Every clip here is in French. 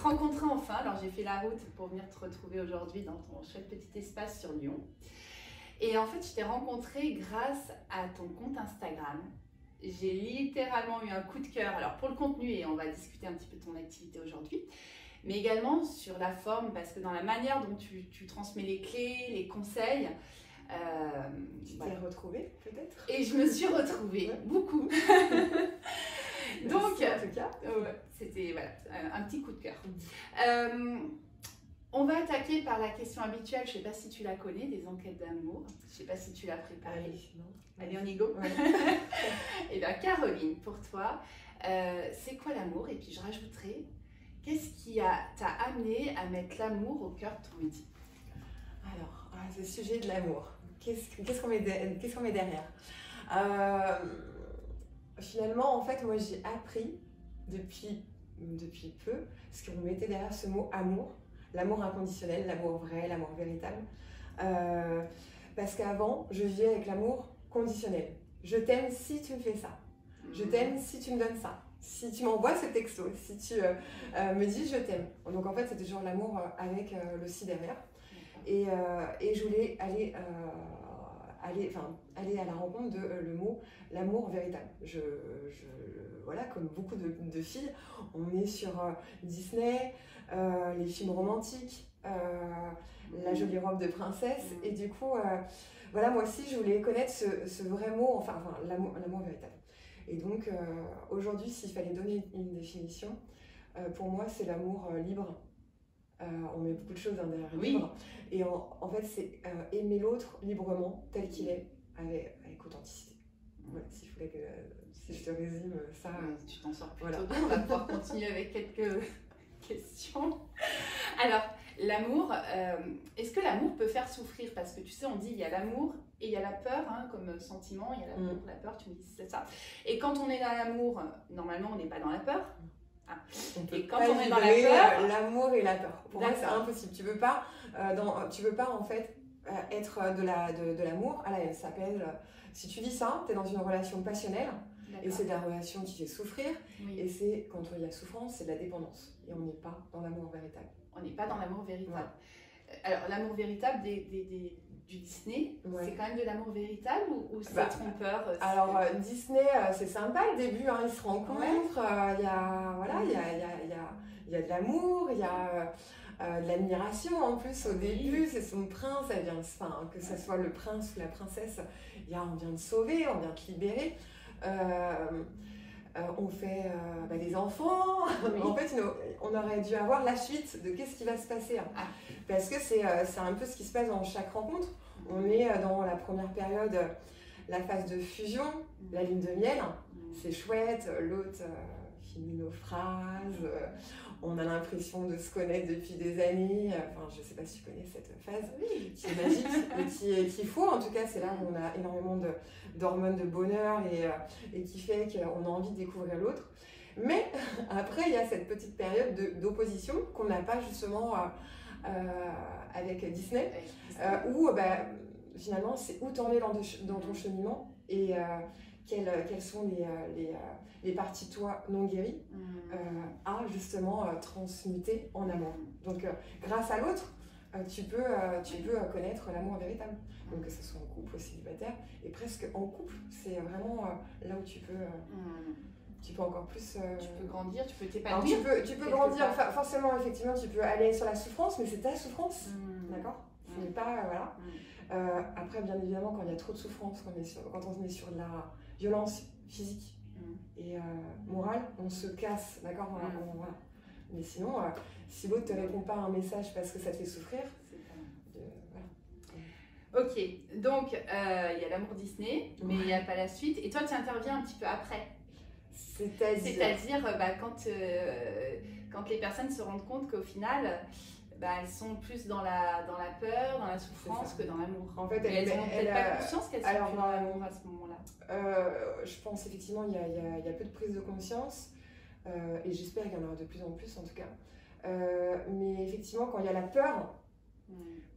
rencontrer enfin. Alors j'ai fait la route pour venir te retrouver aujourd'hui dans ton chouette petit espace sur Lyon. Et en fait, je t'ai rencontré grâce à ton compte Instagram. J'ai littéralement eu un coup de cœur. Alors pour le contenu, et on va discuter un petit peu de ton activité aujourd'hui, mais également sur la forme, parce que dans la manière dont tu transmets les clés, les conseils, tu t'es retrouvée peut-être? Et je me suis retrouvée, beaucoup. Donc, en tout cas, c'était voilà, un petit coup de cœur. On va attaquer par la question habituelle, je ne sais pas si tu la connais, des enquêtes d'amour. Je ne sais pas si tu l'as préparée. Allez, on y go. Ouais. Et bien, Caroline, pour toi, c'est quoi l'amour? Et puis je rajouterai, qu'est-ce qui t'a amené à mettre l'amour au cœur de ton métier? Alors, ce sujet de l'amour, qu'est-ce qu'on met derrière? Finalement, en fait, moi j'ai appris depuis peu ce qu'on mettait derrière ce mot amour. L'amour inconditionnel, l'amour vrai, l'amour véritable. Parce qu'avant, je vivais avec l'amour conditionnel. Je t'aime si tu me fais ça. Je t'aime si tu me donnes ça. Si tu m'envoies ce texto, si tu me dis je t'aime. Donc en fait, c'était toujours l'amour avec le si derrière. Et je voulais aller à la rencontre de le mot l'amour véritable. Voilà, comme beaucoup de filles, on est sur Disney, les films romantiques, la jolie robe de princesse, et du coup, voilà, moi aussi je voulais connaître ce vrai mot, enfin l'amour véritable. Et donc aujourd'hui, s'il fallait donner une définition, pour moi c'est l'amour libre. On met beaucoup de choses derrière libre, et en fait c'est aimer l'autre librement tel qu'il est, avec authenticité. Voilà, si je te résume ça. Tu t'en sors plutôt bien, on va pouvoir continuer avec quelques questions. Alors, l'amour, est-ce que l'amour peut faire souffrir? Parce que tu sais, on dit il y a l'amour et il y a la peur, hein, comme sentiment, il y a l'amour, la peur, tu me dis c'est ça. Et quand on est dans l'amour, normalement on n'est pas dans la peur. Ah. Et quand on est dans la peur, l'amour et la peur. Pour moi, c'est impossible. Tu veux pas en fait être de l'amour à la haine. Ça s'appelle. Si tu dis ça, tu es dans une relation passionnelle. Et c'est de la relation qui fait souffrir. Et c'est quand il y a souffrance, c'est de la dépendance. Et on n'est pas dans l'amour véritable. On n'est pas dans l'amour véritable. Ouais. Alors l'amour véritable du Disney, c'est quand même de l'amour véritable ou c'est trompeur? Alors Disney, c'est sympa le début, hein, ils se rencontrent, il y a de l'amour, il y a de l'admiration en plus au début, c'est son prince, que ce soit le prince ou la princesse, on vient te sauver, on vient te libérer. On fait des enfants. En fait, on aurait dû avoir la suite de qu'est-ce qui va se passer. Hein. Parce que c'est un peu ce qui se passe dans chaque rencontre. On est dans la première période, la phase de fusion, la lune de miel. C'est chouette, l'autre finit nos phrases. On a l'impression de se connaître depuis des années. Enfin, je ne sais pas si tu connais cette phase qui est magique et qui est faux. En tout cas, c'est là où on a énormément d'hormones de bonheur et qui fait qu'on a envie de découvrir l'autre. Mais après, il y a cette petite période d'opposition qu'on n'a pas justement avec Disney, où finalement, c'est où t'en es dans ton cheminement et quelles sont les parties de toi non guéries à justement transmuter en amour. Donc grâce à l'autre, tu peux connaître l'amour véritable. Donc que ce soit en couple ou célibataire, et presque en couple, c'est vraiment là où tu peux encore plus... Tu peux grandir, tu peux t'épanouir. Tu peux grandir, forcément, effectivement, tu peux aller sur la souffrance, mais c'est ta souffrance, d'accord? Ce n'est pas, voilà. Après, bien évidemment, quand il y a trop de souffrance, quand on est sur de la violence physique et morale, on se casse, d'accord? Voilà. Mais sinon, si l'autre ne te répond pas à un message parce que ça te fait souffrir, voilà. Ok, donc il y a l'amour Disney, mais il n'y a pas la suite. Et toi, tu interviens un petit peu après. C'est-à-dire quand les personnes se rendent compte qu'au final, elles sont plus dans la peur, dans la souffrance que dans l'amour. En fait, elles n'ont peut-être pas conscience qu'elles sont plus dans l'amour à ce moment-là. Je pense effectivement il y a peu de prise de conscience, et j'espère qu'il y en aura de plus en plus en tout cas. Mais effectivement, quand il y a la peur,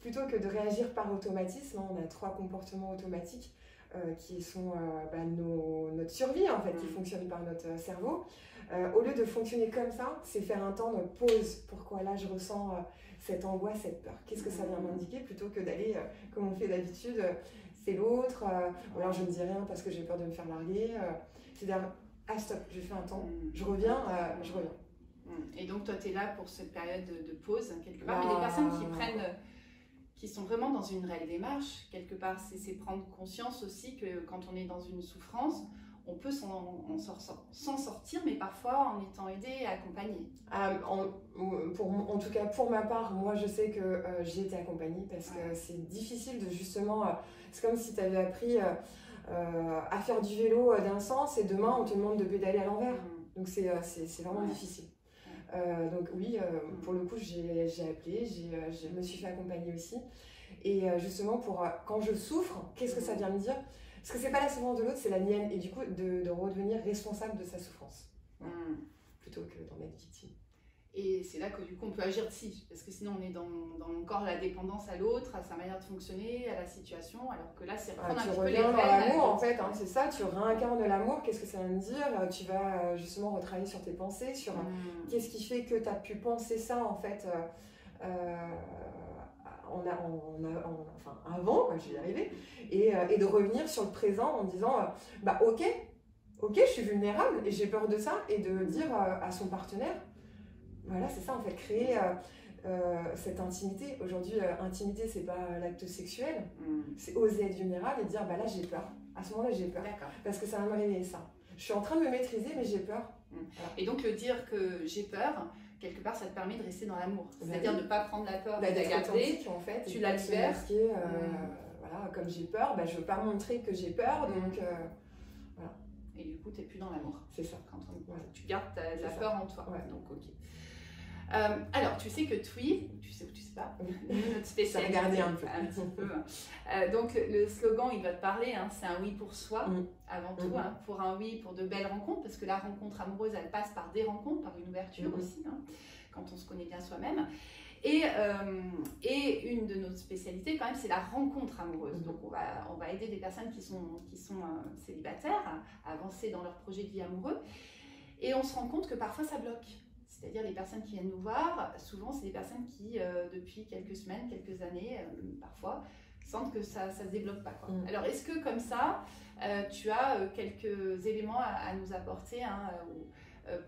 plutôt que de réagir par automatisme, on a 3 comportements automatiques. qui sont notre survie, en fait, qui fonctionnent par notre cerveau. Au lieu de fonctionner comme ça, c'est faire un temps de pause. Pourquoi là, je ressens cette angoisse, cette peur? Qu'est-ce que ça vient m'indiquer? Plutôt que d'aller, comme on fait d'habitude, c'est l'autre, ou alors je ne dis rien parce que j'ai peur de me faire larguer. C'est-à-dire, ah stop, je fais un temps, je reviens. Et donc, toi, tu es là pour cette période de pause, quelque part. Mais des personnes qui sont vraiment dans une réelle démarche, quelque part, c'est prendre conscience aussi que quand on est dans une souffrance, on peut s'en sortir, mais parfois en étant aidé et accompagné. En tout cas, pour ma part, moi, je sais que j'ai été accompagnée parce que c'est difficile de justement... c'est comme si tu avais appris à faire du vélo d'un sens et demain, on te demande de pédaler à l'envers. Donc, c'est vraiment difficile. Donc oui, pour le coup, j'ai appelé, je me suis fait accompagner aussi. Et justement, quand je souffre, qu'est-ce que ça vient me dire? Parce que c'est pas la souffrance de l'autre, c'est la mienne. Et du coup, de redevenir responsable de sa souffrance. Plutôt que d'en être victime. Et c'est là que du coup, on peut agir dessus. Parce que sinon, on est dans encore la dépendance à l'autre, à sa manière de fonctionner, à la situation. Alors que là, c'est reprendre un petit peu les rênes. Tu reviens dans l'amour, en fait. C'est ça, tu réincarnes l'amour. Qu'est-ce que ça veut dire? Tu vas justement retravailler sur tes pensées, sur qu'est-ce qui fait que tu as pu penser ça, en fait, avant, je vais y arriver, et de revenir sur le présent en disant, ok, je suis vulnérable et j'ai peur de ça, et de dire à son partenaire, voilà, c'est ça en fait, créer cette intimité. Aujourd'hui, intimité, c'est pas l'acte sexuel, c'est oser être vulnérable et dire, là j'ai peur, à ce moment-là j'ai peur, parce que ça va me réveiller ça. Je suis en train de me maîtriser, mais j'ai peur. Voilà. Et donc le dire que j'ai peur, quelque part, ça te permet de rester dans l'amour. C'est-à-dire de ne pas prendre la peur, de la garder, en fait, tu la libères. Voilà, comme j'ai peur, je ne veux pas montrer que j'ai peur, donc voilà. Et du coup, tu n'es plus dans l'amour. C'est ça. Tu gardes la peur en toi. Ouais. Donc, ok. Alors, tu sais que TWI, tu sais ou tu sais pas, notre spécialité. Ça regardé un petit peu. Donc, le slogan, il va te parler, c'est un oui pour soi, avant tout, pour un oui, pour de belles rencontres, parce que la rencontre amoureuse, elle passe par des rencontres, par une ouverture aussi, quand on se connaît bien soi-même. Et une de nos spécialités, quand même, c'est la rencontre amoureuse. Donc, on va aider des personnes qui sont célibataires à avancer dans leur projet de vie amoureux. Et on se rend compte que parfois, ça bloque. C'est-à-dire les personnes qui viennent nous voir, souvent, c'est des personnes qui, depuis quelques semaines, quelques années, parfois, sentent que ça ne se débloque pas, quoi. Alors, est-ce que, comme ça, tu as quelques éléments à nous apporter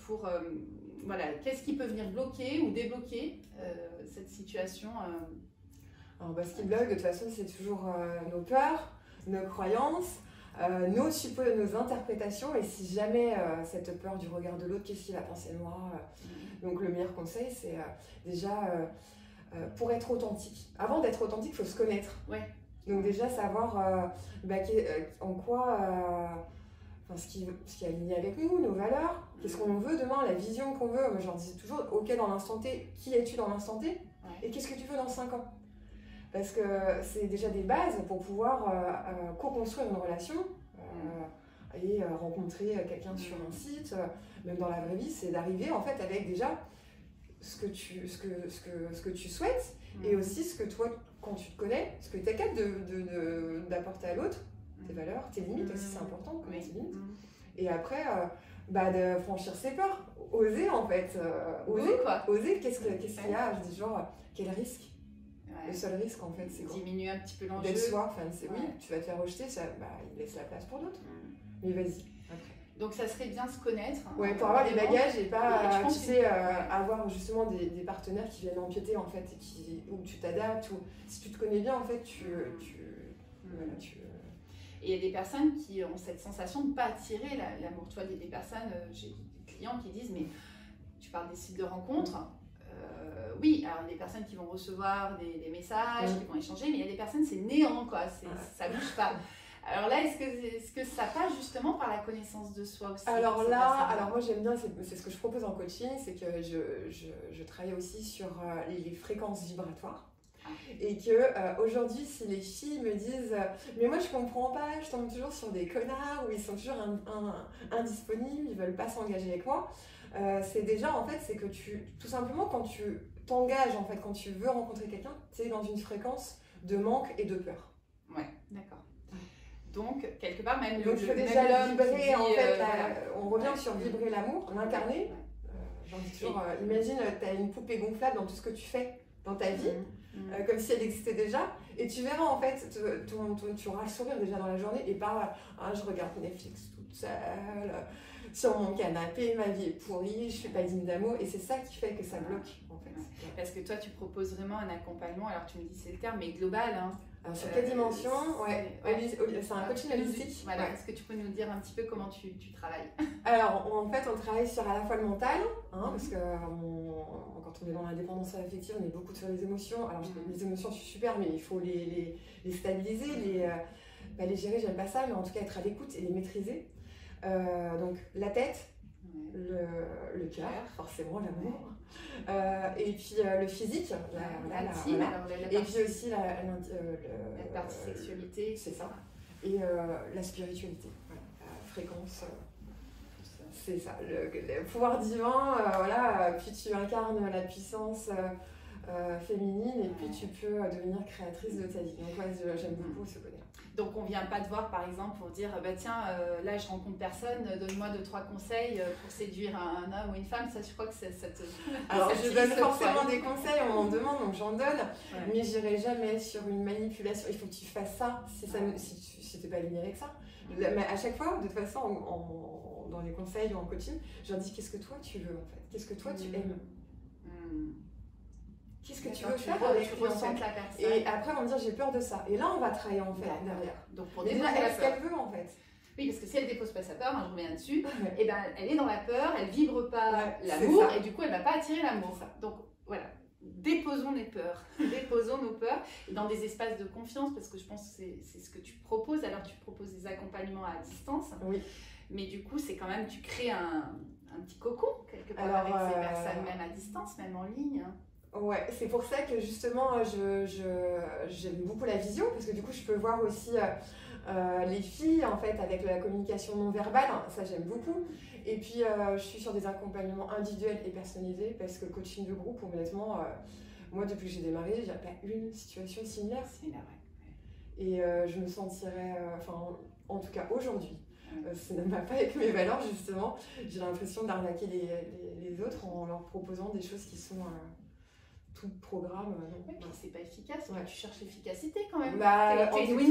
pour... voilà, qu'est-ce qui peut venir bloquer ou débloquer cette situation Alors, ce qui bloque, de toute façon, c'est toujours nos peurs, nos croyances, nos interprétations. Et si jamais cette peur du regard de l'autre, qu'est-ce qu'il va penser de moi? Donc, le meilleur conseil, c'est déjà pour être authentique. Avant d'être authentique, il faut se connaître. Ouais. Donc, déjà, savoir en quoi... ce qui est aligné avec nous, nos valeurs, qu'est-ce qu'on veut demain, la vision qu'on veut. Moi, je leur dis toujours, ok, dans l'instant T, qui es-tu dans l'instant T? Et qu'est-ce que tu veux dans 5 ans? Parce que c'est déjà des bases pour pouvoir co-construire une relation et rencontrer quelqu'un sur un site, même dans la vraie vie, c'est d'arriver en fait avec déjà ce que tu souhaites et aussi ce que toi, quand tu te connais, ce que tu es capable d'apporter à l'autre. Tes valeurs, tes limites aussi, c'est important, tes limites. Et après, de franchir ses peurs, oser en fait, oser, qu'est-ce qu'il y a? Je dis genre, quel risque? Le seul risque en fait, c'est quoi? Diminuer un petit peu l'enjeu. D'être soi, oui, tu vas te faire rejeter, il laisse la place pour d'autres. Mais vas-y, après. Donc ça serait bien se connaître. Ouais, pour avoir les bagages et pas, avoir justement des partenaires qui viennent empiéter en fait, où tu t'adaptes, ou si tu te connais bien en fait, Et il y a des personnes qui ont cette sensation de ne pas attirer l'amour. Tu vois, il y a des personnes, j'ai des clients qui disent, mais tu parles des sites de rencontres. Oui, alors il y a des personnes qui vont recevoir des messages, qui vont échanger, mais il y a des personnes, c'est néant, quoi. Ça ne bouge pas. Alors là, est-ce que ça passe justement par la connaissance de soi aussi? Alors moi j'aime bien, c'est ce que je propose en coaching, c'est que je travaille aussi sur les fréquences vibratoires. Et que aujourd'hui, si les filles me disent mais moi je comprends pas, je tombe toujours sur des connards ou ils sont toujours indisponibles, ils veulent pas s'engager avec moi, c'est déjà en fait, c'est que tout simplement quand tu t'engages en fait, quand tu veux rencontrer quelqu'un, tu es dans une fréquence de manque et de peur. Ouais, d'accord. Donc, quelque part, même donc, il faut déjà vibrer, en fait, on revient sur vibrer l'amour, l'incarner. J'en dis toujours, imagine, tu as une poupée gonflable dans tout ce que tu fais dans ta vie, comme si elle existait déjà, et tu verras, en fait, tu auras le sourire déjà dans la journée, et pas, je regarde Netflix toute seule, sur mon canapé, ma vie est pourrie, je suis pas digne d'amour, et c'est ça qui fait que ça bloque, en fait. Parce que toi, tu proposes vraiment un accompagnement, alors tu me dis c'est le terme, mais global, hein. Alors, sur quelle dimension? C'est un coaching holistique. Voilà. Est-ce que tu peux nous dire un petit peu comment tu travailles? Alors, en fait, on travaille sur à la fois le mental, parce que quand on est dans l'indépendance affective, on est beaucoup sur les émotions. Alors, les émotions, c'est super, mais il faut les stabiliser, les gérer, j'aime pas ça, mais en tout cas, être à l'écoute et les maîtriser. Donc, la tête, le cœur, forcément, l'amour. Et puis le physique, et puis aussi la partie sexualité, c'est ça, et la spiritualité, la fréquence, c'est ça, le pouvoir divin, puis tu incarnes la puissance féminine, et puis tu peux devenir créatrice de ta vie. Donc j'aime beaucoup ce côté-là. Donc on vient pas te voir par exemple pour dire tiens là je rencontre personne, donne-moi 2-3 conseils pour séduire un homme ou une femme. Ça je crois que ça te... Alors je donne forcément des conseils, on m'en demande donc j'en donne, mais j'irai jamais sur une manipulation. Il faut que tu fasses ça si t'es pas aligné avec ça. Mais à chaque fois, de toute façon, dans les conseils ou en coaching, je leur dis qu'est-ce que toi tu veux en fait, qu'est-ce que toi tu aimes. Qu'est-ce que tu veux faire avec la personne. Et après, on va me dire j'ai peur de ça. Et là, on va travailler en fait derrière. Donc pour déjà, est-ce qu'elle veut en fait? Oui, parce que si elle dépose pas sa peur, je reviens dessus, et ben elle est dans la peur, elle vibre pas l'amour, et du coup elle va pas attirer l'amour. Donc voilà, déposons les peurs, déposons nos peurs dans des espaces de confiance, parce que je pense que c'est ce que tu proposes. Alors tu proposes des accompagnements à distance, mais du coup c'est quand même, tu crées un petit cocon quelque part avec ces personnes, même à distance, même en ligne. Ouais, c'est pour ça que justement j'aime beaucoup la visio, parce que du coup je peux voir aussi les filles en fait avec la communication non verbale, ça j'aime beaucoup. Et puis je suis sur des accompagnements individuels et personnalisés, parce que le coaching de groupe, honnêtement, moi depuis que j'ai démarré, j'ai pas une situation similaire. Et je me sentirais, en tout cas aujourd'hui, ça ne va pas avec mes valeurs justement, j'ai l'impression d'arnaquer les autres en leur proposant des choses qui sont... tout programme, c'est pas efficace, tu cherches l'efficacité quand même. En tout cas, ou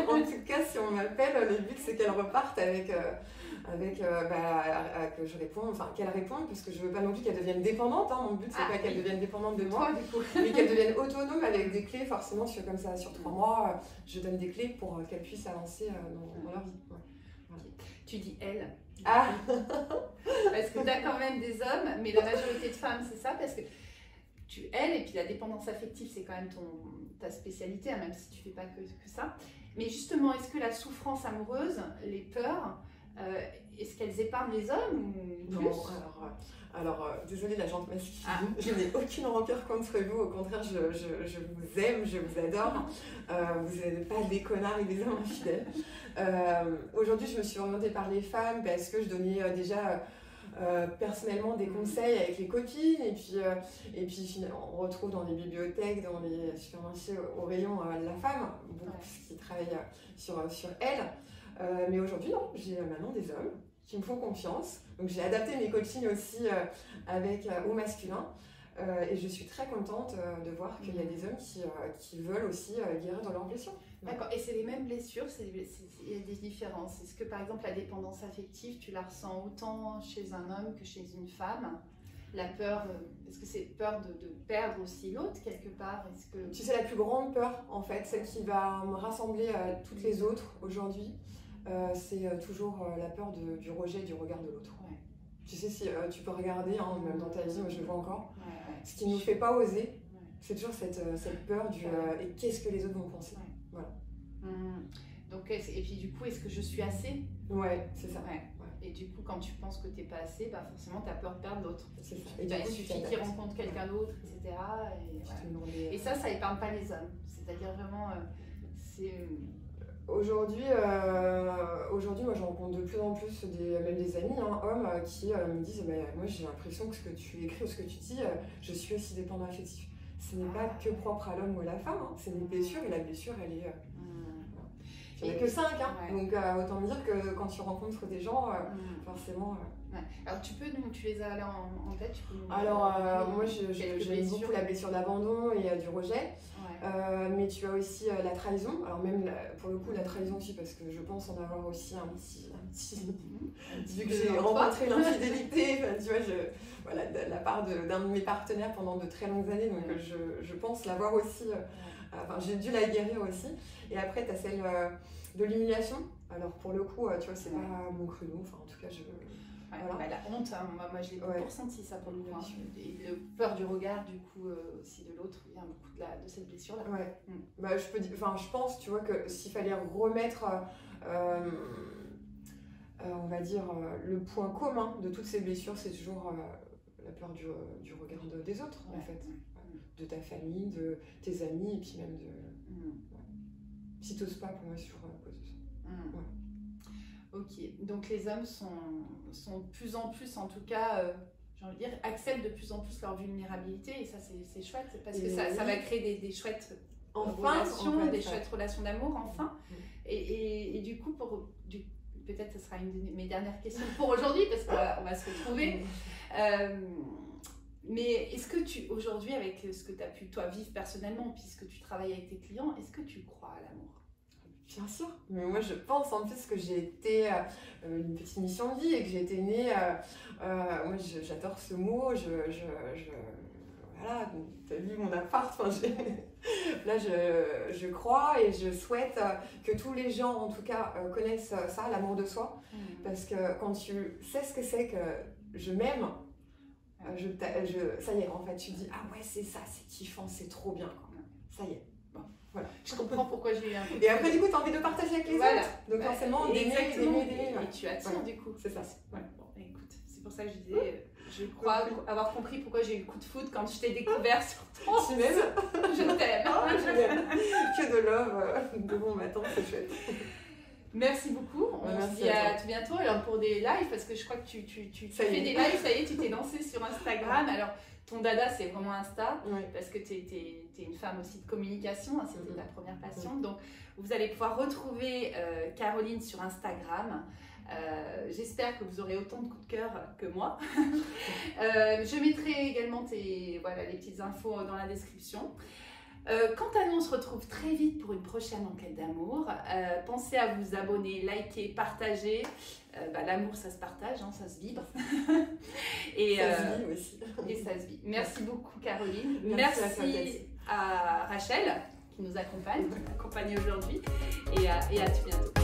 pas en tout cas, si on m'appelle, le but c'est qu'elle reparte avec que je réponde, qu'elle réponde, parce que je veux pas non plus qu'elle devienne dépendante. Mon but c'est pas qu'elle devienne dépendante de moi, mais qu'elle devienne autonome avec des clés. Forcément, comme ça, sur 3 mois, je donne des clés pour qu'elle puisse avancer dans leur vie. Tu dis elle. Parce que tu as quand même des hommes, mais la majorité de femmes, c'est ça, parce que elle, et puis la dépendance affective, c'est quand même ta spécialité, même si tu fais pas que ça. Mais justement, est-ce que la souffrance amoureuse, les peurs, est-ce qu'elles épargnent les hommes ou plus? Non, alors désolée la gente masculine, je n'ai aucune rancœur contre vous, au contraire, je vous aime, je vous adore. Vous n'êtes pas des connards et des hommes infidèles. Aujourd'hui, je me suis orientée par les femmes parce que je donnais déjà... personnellement des conseils avec les copines, et puis on retrouve dans les bibliothèques, dans les supermarchés au rayon la femme, beaucoup qui travaillent sur elle. Mais aujourd'hui non, j'ai maintenant des hommes qui me font confiance, donc j'ai adapté mes coachings aussi au masculin, et je suis très contente de voir qu'il y a des hommes qui veulent aussi guérir dans leurs blessures. D'accord, et c'est les mêmes blessures, il y a des différences. Est-ce que par exemple la dépendance affective, tu la ressens autant chez un homme que chez une femme? La peur, est-ce que c'est peur de perdre aussi l'autre quelque part? Tu sais, la plus grande peur en fait, celle qui va me rassembler à toutes les autres aujourd'hui, c'est toujours la peur du rejet, du regard de l'autre. Tu sais, si tu peux regarder, même dans ta vie, moi je le vois encore, ce qui ne nous fait pas oser, c'est toujours cette peur du et qu'est-ce que les autres vont penser. Voilà. Donc, et puis du coup, est-ce que je suis assez? Ouais, c'est ça. Et du coup, quand tu penses que tu n'es pas assez, forcément tu as peur de perdre l'autre. C'est ça. Et il suffit qu'il rencontre quelqu'un d'autre, etc. Et ça épargne pas les hommes. C'est-à-dire vraiment, Aujourd'hui, moi je rencontre de plus en plus même des amis, hommes, qui me disent moi j'ai l'impression que ce que tu écris ou ce que tu dis, je suis aussi dépendant affectif. Ce n'est pas que propre à l'homme ou à la femme, c'est une blessure, et la blessure elle est... Il n'y en a que 5, hein. Donc autant dire que quand tu rencontres des gens, forcément... Ouais. Alors tu les as là en tête, tu peux nous moi j'aime beaucoup la blessure d'abandon et du rejet. Mais tu as aussi la trahison, alors même pour le coup la trahison aussi, parce que je pense en avoir aussi un petit vu que j'ai rencontré l'infidélité, tu vois, voilà, de la part d'un de mes partenaires pendant de très longues années, donc je pense l'avoir aussi, j'ai dû la guérir aussi. Et après tu as celle de l'humiliation, alors pour le coup tu vois, c'est pas mon créneau, enfin en tout cas voilà. La honte, hein, moi je l'ai beaucoup ressenti ça pour le coup. Et le peur du regard du coup aussi de l'autre, il y a beaucoup de cette blessure là. Je pense, tu vois, que s'il fallait remettre, on va dire, le point commun de toutes ces blessures, c'est toujours la peur du regard des autres en fait, de ta famille, de tes amis et puis même de. Si t'oses pas, pour moi c'est toujours à cause de ça. Ok, donc les hommes sont de plus en plus, en tout cas, j'ai envie de dire, acceptent de plus en plus leur vulnérabilité, et ça c'est chouette, parce que ça va créer des chouettes relations, des chouettes relations d'amour, enfin. Et du coup, peut-être ce sera une de mes dernières questions pour aujourd'hui, parce qu'on va se retrouver. Mais est-ce que aujourd'hui, avec ce que tu as pu toi vivre personnellement, puisque tu travailles avec tes clients, est-ce que tu crois à l'amour ? Bien sûr, mais moi je pense en plus que j'ai été une petite mission de vie et que j'ai été née, moi j'adore ce mot, voilà, t'as vu mon appart, là je crois et je souhaite que tous les gens en tout cas connaissent ça, l'amour de soi, parce que quand tu sais ce que c'est que je m'aime, ça y est, en fait tu te dis ah ouais c'est ça, c'est kiffant, c'est trop bien, quoi. Ça y est. Voilà. Je comprends pourquoi j'ai eu un peu. Et après, du coup, tu as envie de partager avec les autres. Donc, forcément, d'aimer. Et tu attires, du coup. C'est ça. Bon, écoute, c'est pour ça que je disais, je crois avoir compris pourquoi j'ai eu le coup de foudre quand je t'ai découvert sur ton. Tu m'aimes ? Je t'aime. Je t'aime. Que de love, de bon matin, c'est chouette. Merci beaucoup. On se dit à tout bientôt. Alors, pour des lives, parce que je crois que tu fais des lives, ça y est, tu t'es lancée sur Instagram. Alors, ton dada, c'est vraiment Insta, parce que tu es une femme aussi de communication, hein, c'était ta première passion. Donc, vous allez pouvoir retrouver Caroline sur Instagram. J'espère que vous aurez autant de coups de cœur que moi. Je mettrai également les petites infos dans la description. Quant à nous, on se retrouve très vite pour une prochaine enquête d'amour. Pensez à vous abonner, liker, partager. L'amour, ça se partage, hein, ça se vibre. Et ça se vit aussi. Et ça se vit. Merci beaucoup, Caroline. Merci à Rachel qui nous accompagne aujourd'hui. Et à tout bientôt.